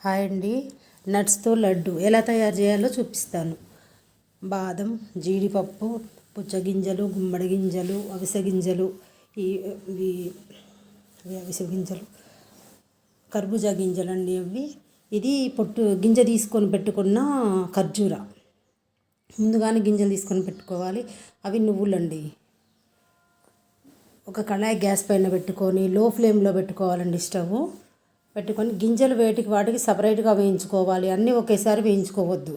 Hi అండి. నట్స్తో లడ్డు ఎలా తయారు చేయాలో చూపిస్తాను. బాదం, జీడిపప్పు, పుచ్చగింజలు, గుమ్మడి గింజలు, అవిసె గింజలు, ఇవి అవిసె గింజలు, కర్బూజా గింజలు అండి అవి. ఇది పొట్టు గింజ తీసుకొని పెట్టుకున్న ఖర్జూర. ముందుగానే గింజలు తీసుకొని పెట్టుకోవాలి. అవి నువ్వులండి. ఒక కళాయి గ్యాస్ పైన పెట్టుకొని లో ఫ్లేమ్లో పెట్టుకోవాలండి స్టవ్. పెట్టుకొని గింజలు వాటికి సపరేట్గా వేయించుకోవాలి. అన్నీ ఒకేసారి వేయించుకోవద్దు.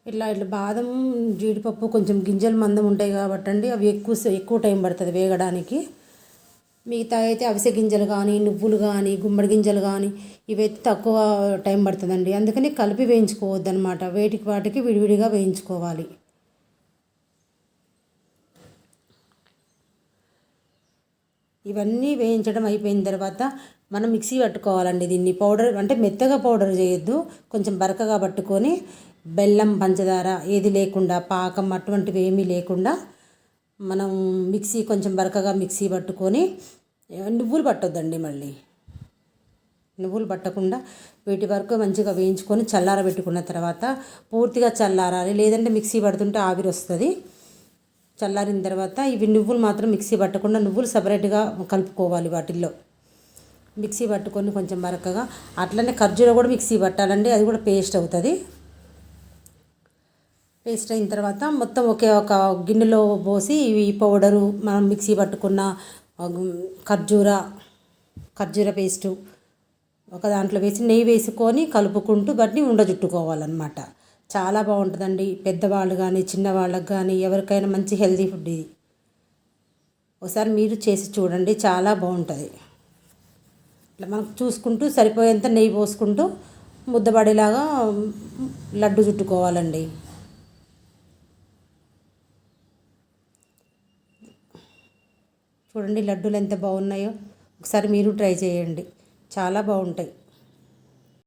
ఇట్లా బాదం, జీడిపప్పు కొంచెం గింజలు మందం ఉంటాయి కాబట్టి అండి అవి ఎక్కువ టైం పడుతుంది వేగడానికి. మిగతా అయితే అవిసె గింజలు కానీ, నువ్వులు కానీ, గుమ్మడి గింజలు కానీ ఇవైతే తక్కువ టైం పడుతుందండి. అందుకని కలిపి వేయించుకోవద్దు అనమాట. వాటికి విడివిడిగా వేయించుకోవాలి. ఇవన్నీ వేయించడం అయిపోయిన తర్వాత మనం మిక్సీ పట్టుకోవాలండి. దీన్ని పౌడర్ అంటే మెత్తగా పౌడర్ చేయొద్దు, కొంచెం బరకగా పట్టుకొని బెల్లం, పంచదార ఏది లేకుండా, పాకం అటువంటివి ఏమీ లేకుండా మనం కొంచెం బరకగా మిక్సీ పట్టుకొని, నువ్వులు పట్టొద్దండి. మళ్ళీ నువ్వులు పట్టకుండా వీటి వరకు మంచిగా వేయించుకొని చల్లారబెట్టుకున్న తర్వాత పూర్తిగా చల్లారాలి, లేదంటే మిక్సీ పడుతుంటే ఆవిరి వస్తుంది. చల్లారిన తర్వాత ఇవి నువ్వులు మాత్రం మిక్సీ పట్టకుండా నువ్వులు సపరేట్గా కలుపుకోవాలి. వాటిల్లో మిక్సీ పట్టుకొని కొంచెం బరకగా, అట్లనే ఖర్జూర కూడా మిక్సీ పట్టాలండి. అది కూడా పేస్ట్ అవుతుంది. పేస్ట్ అయిన తర్వాత మొత్తం ఒక గిన్నెలో పోసి ఇవి పౌడరు, మనం మిక్సీ పట్టుకున్న ఖర్జూర పేస్టు ఒక దాంట్లో వేసి నెయ్యి వేసుకొని కలుపుకుంటూ వాటిని ఉండజుట్టుకోవాలన్నమాట. చాలా బాగుంటుందండి. పెద్దవాళ్ళు కానీ, చిన్నవాళ్ళకి కానీ ఎవరికైనా మంచి హెల్తీ ఫుడ్ ఇది. ఒకసారి మీరు చేసి చూడండి, చాలా బాగుంటుంది. ఇట్లా మనం చూసుకుంటూ సరిపోయేంత నెయ్యి పోసుకుంటూ ముద్దబడేలాగా లడ్డు చుట్టుకోవాలండి. చూడండి లడ్డూలు ఎంత బాగున్నాయో. ఒకసారి మీరు ట్రై చేయండి, చాలా బాగుంటాయి.